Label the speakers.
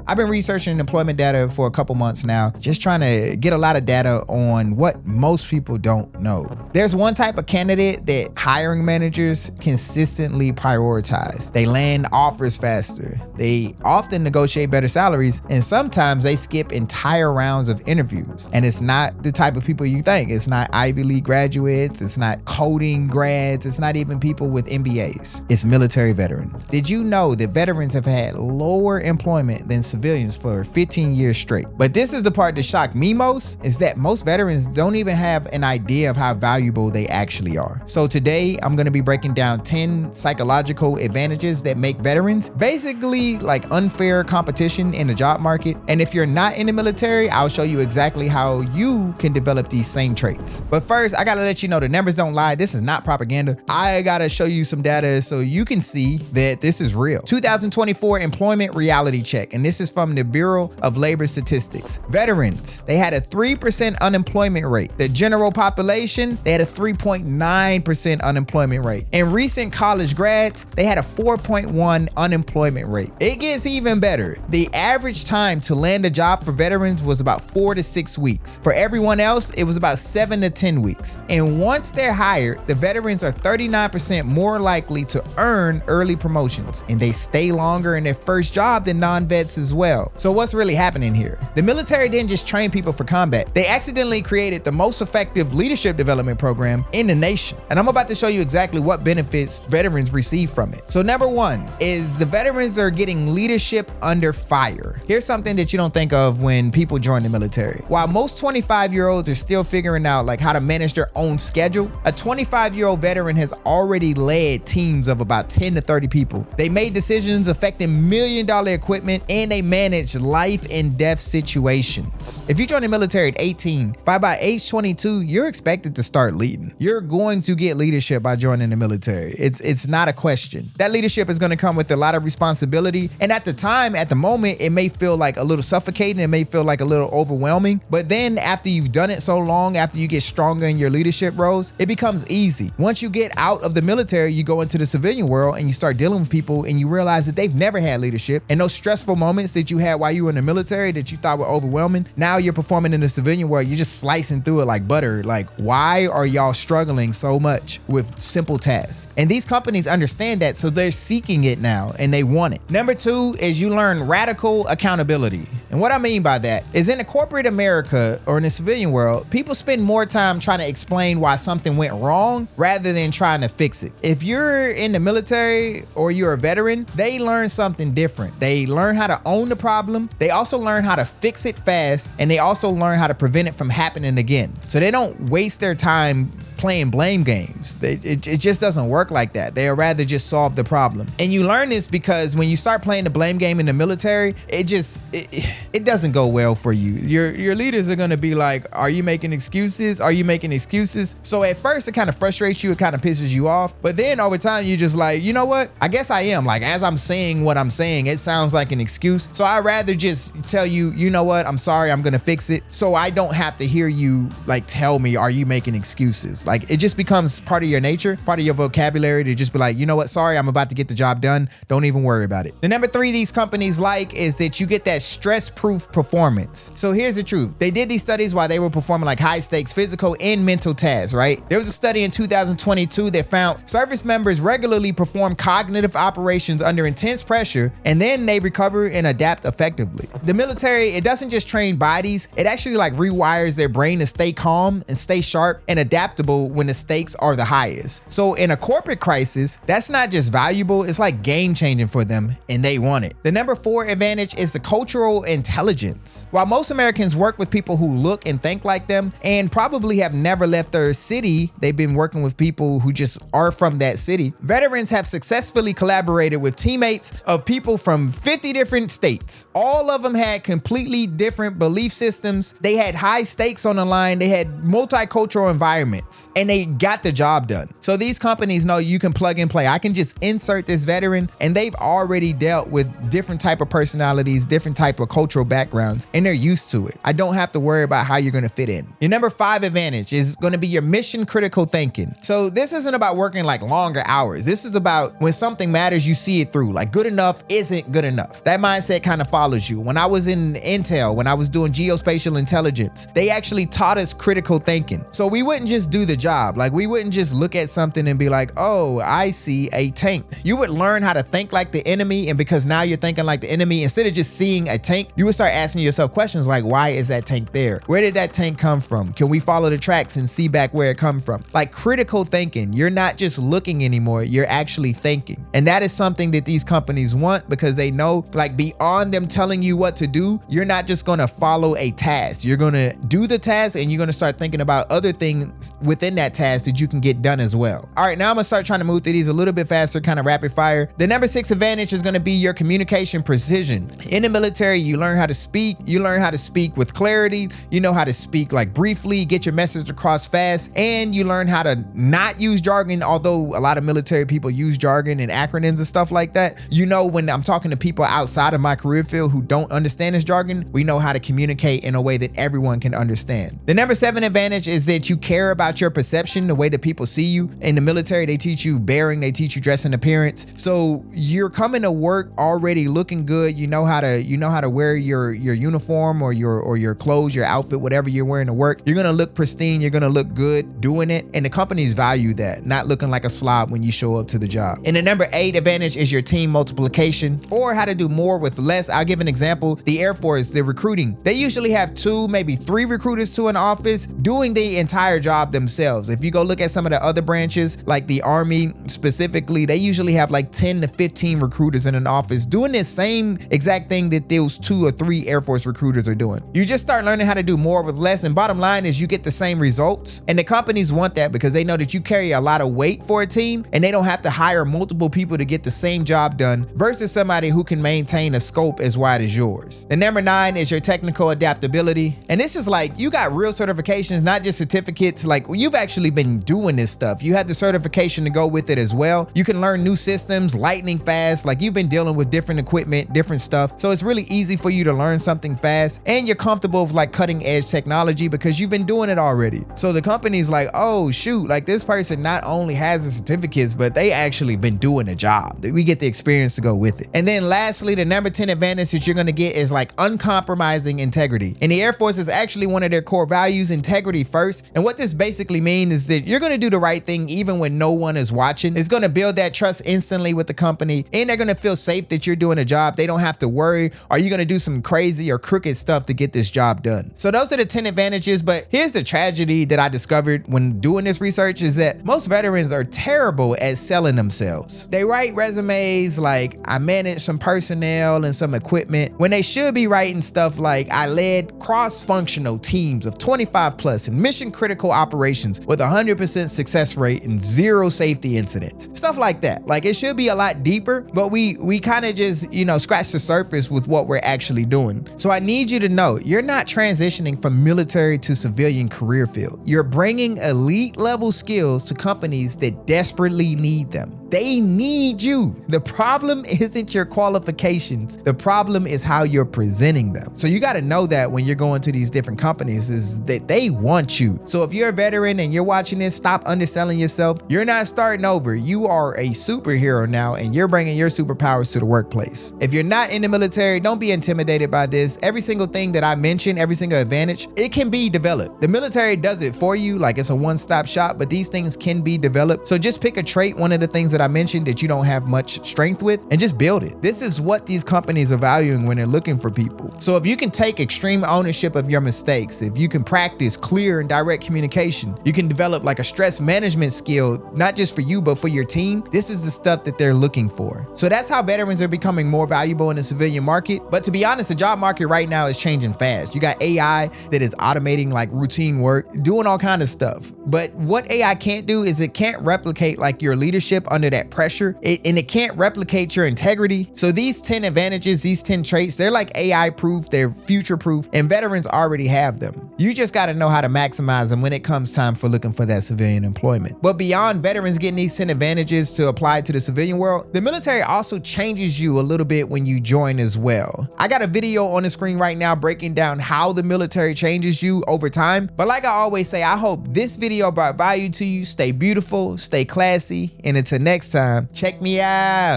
Speaker 1: I've been researching employment data for a couple months now, just trying to get a lot of data on what most people don't know. There's one type of candidate that hiring managers consistently prioritize. They land offers faster. They often negotiate better salaries, and sometimes they skip entire rounds of interviews. And it's not the type of people you think. It's not Ivy League graduates. It's not coding grads. It's not even people with MBAs. It's military veterans. Did you know that veterans have had lower employment than civilians for 15 years straight? But this is the part that shocked me most, is that most veterans don't even have an idea of how valuable they actually are. So today, I'm gonna be breaking down 10 psychological advantages that make veterans basically like unfair competition in the job market. And if you're not in the military, I'll show you exactly how you can develop these same traits. But first, I gotta let you know the numbers don't lie. This is not propaganda. I gotta show you some data so you can see that this is real. 2024 Employment Reality Check, and this is from the Bureau of Labor Statistics. Veterans, they had a 3% unemployment rate. The general population, they had a 3.9% unemployment rate. And recent college grads, they had a 4.1 unemployment rate. It gets even better. The average time to land a job for veterans was about 4 to 6 weeks. For everyone else, it was about 7 to 10 weeks. And once they're hired, the veterans are 39% more likely to earn early promotions, and they stay longer in their first job than non-vets as well. So what's really happening here? The military didn't just train people for combat. They accidentally created the most effective leadership development program in the nation. And I'm about to show you exactly what benefits veterans receive from it. So number one is the veterans are getting leadership under fire. Here's something that you don't think of when people join the military. While most 25-year-olds are still figuring out like how to manage their own schedule, a 25-year-old veteran has already led teams of about 10 to 30 people. They made decisions affecting million-dollar equipment, and they manage life and death situations. If you join the military at 18, by age 22, you're expected to start leading. You're going to get leadership by joining the military. It's not a question. That leadership is going to come with a lot of responsibility, and at the moment, it may feel like a little suffocating. It may feel like a little overwhelming, but then after you've done it so long, after you get stronger in your leadership roles, it becomes easy. Once you get out of the military, you go into the civilian world and you start dealing with people, and you realize that they've never had leadership, and those stressful moments that you had while you were in the military that you thought were overwhelming, now you're performing in the civilian world. You're just slicing through it like butter. Like, why are y'all struggling so much with simple tasks? And these companies understand that, so they're seeking it now and they want it. Number two is you learn radical accountability. And what I mean by that is, in the corporate America or in the civilian world, people spend more time trying to explain why something went wrong rather than trying to fix it. If you're in the military or you're a veteran, they learn something different. They learn how to own the problem. They also learn how to fix it fast, and they also learn how to prevent it from happening again. So they don't waste their time playing blame games. It just doesn't work like that. They'd rather just solve the problem. And you learn this because when you start playing the blame game in the military, it doesn't go well for you. Your leaders are going to be like, are you making excuses? Are you making excuses? So at first it kind of frustrates you. It kind of pisses you off. But then over time, you're just like, you know what? I guess I am. Like, as I'm saying what I'm saying, it sounds like an excuse. So I'd rather just tell you, you know what? I'm sorry. I'm going to fix it. So I don't have to hear you like tell me, are you making excuses? Like, it just becomes part of your nature, part of your vocabulary to just be like, you know what? Sorry, I'm about to get the job done. Don't even worry about it. The number three these companies like is that you get that stress-proof performance. So here's the truth. They did these studies while they were performing like high-stakes physical and mental tasks, right? There was a study in 2022 that found service members regularly perform cognitive operations under intense pressure, and then they recover and adapt effectively. The military, it doesn't just train bodies, it actually like rewires their brain to stay calm and stay sharp and adaptable when the stakes are the highest. So in a corporate crisis, that's not just valuable, it's like game changing for them, and they want it. The number four advantage is the cultural intelligence. While most Americans work with people who look and think like them and probably have never left their city, they've been working with people who just are from that city. Veterans have successfully collaborated with teammates of people from 50 different states. All of them had completely different belief systems. They had high stakes on the line. They had multicultural environments, and they got the job done. So these companies know you can plug and play. I can just insert this veteran, and they've already dealt with different type of personalities, different type of cultural cultural backgrounds, and they're used to it. I don't have to worry about how you're going to fit in. Your number 5 advantage is going to be your mission critical thinking. So this isn't about working like longer hours. This is about when something matters, you see it through. Like good enough isn't good enough. That mindset kind of follows you. When I was in Intel, when I was doing geospatial intelligence, they actually taught us critical thinking. So we wouldn't just do the job. Like we wouldn't just look at something and be like, oh, I see a tank. You would learn how to think like the enemy. And because now you're thinking like the enemy, instead of just seeing a tank, you would start asking yourself questions like, why is that tank there? Where did that tank come from? Can we follow the tracks and see back where it come from? Like critical thinking, you're not just looking anymore, you're actually thinking. And that is something that these companies want, because they know, like, beyond them telling you what to do, you're not just going to follow a task. You're going to do the task and you're going to start thinking about other things within that task that you can get done as well. All right, now I'm going to start trying to move through these a little bit faster, kind of rapid fire. The number 6 advantage is going to be your communication precision. In the military, you learn how to speak. You learn how to speak with clarity. You know how to speak like briefly, get your message across fast, and you learn how to not use jargon, although a lot of military people use jargon and acronyms and stuff like that. You know, when I'm talking to people outside of my career field who don't understand this jargon, we know how to communicate in a way that everyone can understand. The number 7 advantage is that you care about your perception, the way that people see you. In the military, they teach you bearing, they teach you dress and appearance. So you're coming to work already looking good. You know how to wear your uniform or your clothes, your outfit, whatever you're wearing to work. You're gonna look pristine, you're gonna look good doing it. And the companies value that, not looking like a slob when you show up to the job. And the number 8 advantage is your team multiplication, or how to do more with less. I'll give an example. The Air Force, the recruiting, they usually have 2, maybe 3 recruiters to an office doing the entire job themselves. If you go look at some of the other branches, like the Army specifically, they usually have like 10 to 15 recruiters in an office doing the same exact thing that those 2 or 3 Air Force recruiters are doing. You just start learning how to do more with less, and bottom line is you get the same results. And the companies want that because they know that you carry a lot of weight for a team and they don't have to hire multiple people to get the same job done versus somebody who can maintain a scope as wide as yours. The number 9 is your technical adaptability. And this is like, you got real certifications, not just certificates. Like, you've actually been doing this stuff. You had the certification to go with it as well. You can learn new systems lightning fast. Like, you've been dealing with different equipment, different stuff. So it's really easy for you to learn something fast, and you're comfortable with like cutting edge technology because you've been doing it already. So the company's like, oh shoot, like this person not only has the certificates, but they actually been doing the job. We get the experience to go with it. And then lastly, the number 10 advantage that you're gonna get is like uncompromising integrity. And the Air Force is actually one of their core values, integrity first. And what this basically means is that you're gonna do the right thing even when no one is watching. It's gonna build that trust instantly with the company, and they're gonna feel safe that you're doing a job. They don't have to worry, are you gonna do some crazy or crooked stuff to get this job done? So those are the 10 advantages, but here's the tragedy that I discovered when doing this research is that most veterans are terrible at selling themselves. They write resumes like, I managed some personnel and some equipment, when they should be writing stuff like, I led cross-functional teams of 25 plus in mission critical operations with 100% success rate and 0 safety incidents. Stuff like that. Like, it should be a lot deeper, but we kind of just, scratch the surface with what we're actually doing. So I need you to know, you're not transitioning from military to civilian career field. You're bringing elite level skills to companies that desperately need them. They need you. The problem isn't your qualifications. The problem is how you're presenting them. So you got to know that when you're going to these different companies is that they want you. So if you're a veteran and you're watching this, stop underselling yourself. You're not starting over. You are a superhero now, and you're bringing your superpowers to the workplace. If you're not in the military, don't be intimidated by this. Every single thing that I mentioned, every single advantage, it can be developed. The military does it for you. Like, it's a one-stop shop, but these things can be developed. So just pick a trait, one of the things that I mentioned that you don't have much strength with, and just build it. This is what these companies are valuing when they're looking for people. So if you can take extreme ownership of your mistakes, if you can practice clear and direct communication, you can develop like a stress management skill, not just for you, but for your team. This is the stuff that they're looking for. So that's how veterans are becoming more valuable in the civilian market. But to be honest, the job market right now is changing fast. You got AI that is automating like routine work, doing all kind of stuff. But what AI can't do is it can't replicate like your leadership under that pressure, and it can't replicate your integrity. So these 10 advantages, these 10 traits, they're like AI proof, they're future proof, and veterans already have them. You just gotta know how to maximize them when it comes time for looking for that civilian employment. But beyond veterans getting these same advantages to apply to the civilian world, the military also changes you a little bit when you join as well. I got a video on the screen right now breaking down how the military changes you over time. But like I always say, I hope this video brought value to you. Stay beautiful, stay classy, and until next time, check me out.